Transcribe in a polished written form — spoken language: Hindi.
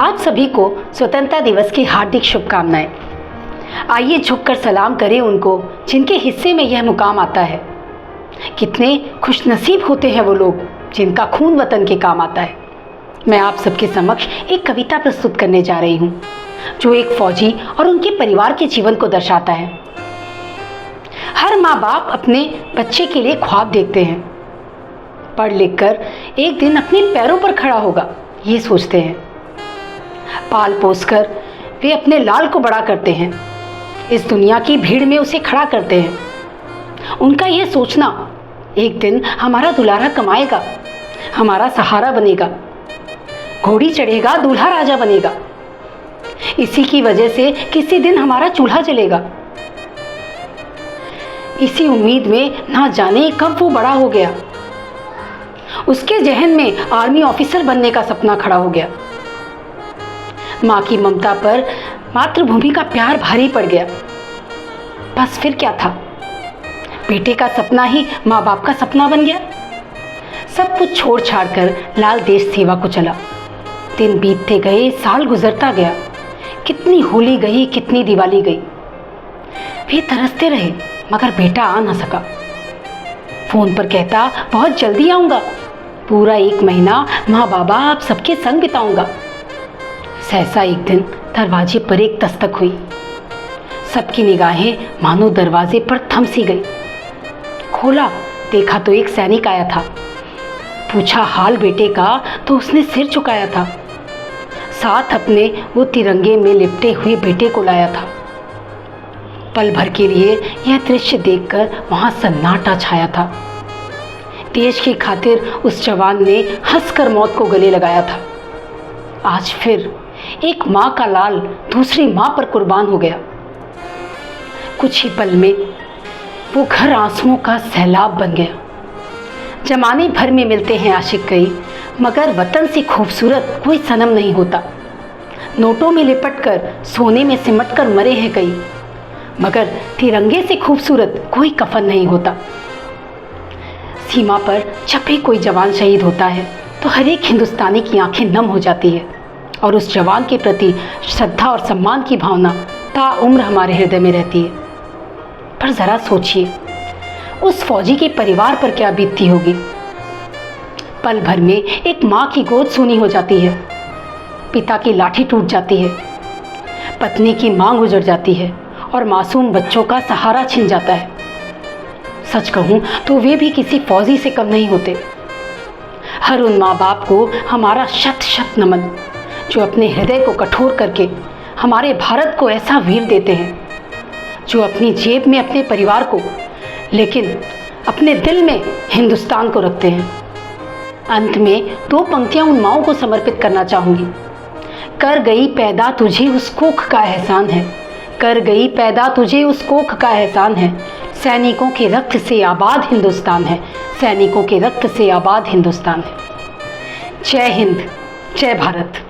आप सभी को स्वतंत्रता दिवस की हार्दिक शुभकामनाएं। आइए झुककर सलाम करें उनको जिनके हिस्से में यह मुकाम आता है। कितने खुशनसीब होते हैं वो लोग जिनका खून वतन के काम आता है। मैं आप सबके समक्ष एक कविता प्रस्तुत करने जा रही हूँ जो एक फौजी और उनके परिवार के जीवन को दर्शाता है। हर माँ बाप अपने बच्चे के लिए ख्वाब देखते हैं, पढ़ लिख कर एक दिन अपने पैरों पर खड़ा होगा ये सोचते हैं। पाल पोस कर वे अपने लाल को बड़ा करते हैं, इस दुनिया की भीड़ में उसे खड़ा करते हैं। उनका यह सोचना एक दिन हमारा दुलारा कमाएगा, हमारा सहारा बनेगा, घोड़ी चढ़ेगा, दूल्हा राजा बनेगा। इसी की वजह से किसी दिन हमारा चूल्हा जलेगा। इसी उम्मीद में ना जाने कब वो बड़ा हो गया। उसके जहन में आर्मी ऑफिसर बनने का सपना खड़ा हो गया। माँ की ममता पर मातृभूमि का प्यार भारी पड़ गया। बस फिर क्या था, बेटे का सपना ही माँ बाप का सपना बन गया। सब कुछ छोड़ छाड़ कर लाल देश सेवा को चला। दिन बीतते गए, साल गुजरता गया। कितनी होली गई, कितनी दिवाली गई। वे तरसते रहे मगर बेटा आ ना सका। फोन पर कहता बहुत जल्दी आऊँगा, पूरा 1 महीना माँ बाबा आप सबके संग बिताऊंगा। सहसा एक दिन दरवाजे पर एक दस्तक हुई। सबकी निगाहें मानो दरवाजे पर थम सी गई। खोला, देखा तो एक सैनिक आया था। पूछा हाल बेटे का तो उसने सिर झुकाया था। साथ अपने वो तिरंगे में लिपटे हुए बेटे को लाया था। पल भर के लिए यह दृश्य देखकर वहाँ सन्नाटा छाया था। देश की खातिर उस जवान ने हंसकर मौत को गले लगाया था। आज फिर एक माँ का लाल दूसरी माँ पर कुर्बान हो गया। कुछ ही पल में वो घर आंसुओं का सैलाब बन गया। जमाने भर में मिलते हैं आशिक कई, मगर वतन से खूबसूरत कोई सनम नहीं होता। नोटों में लिपट कर, सोने में सिमट कर मरे हैं कई, मगर तिरंगे से खूबसूरत कोई कफन नहीं होता। सीमा पर जब भी कोई जवान शहीद होता है तो हर एक हिंदुस्तानी की आंखें नम हो जाती है और उस जवान के प्रति श्रद्धा और सम्मान की भावना ताउम्र हमारे हृदय में रहती है। पर ज़रा सोचिए उस फौजी के परिवार पर क्या बीतती होगी। पल भर में एक माँ की गोद सूनी हो जाती है, पिता की लाठी टूट जाती है, पत्नी की मांग उजड़ जाती है और मासूम बच्चों का सहारा छिन जाता है। सच कहूँ तो वे भी किसी फौजी से कम नहीं होते। हर उन माँ बाप को हमारा शत शत नमन जो अपने हृदय को कठोर करके हमारे भारत को ऐसा वीर देते हैं, जो अपनी जेब में अपने परिवार को लेकिन अपने दिल में हिंदुस्तान को रखते हैं। अंत में 2 पंक्तियाँ उन माँओं को समर्पित करना चाहूँगी। कर गई पैदा तुझे उस कोख का एहसान है, कर गई पैदा तुझे उस कोख का एहसान है। सैनिकों के रक्त से आबाद हिंदुस्तान है, सैनिकों के रक्त से आबाद हिंदुस्तान है। जय हिंद, जय भारत।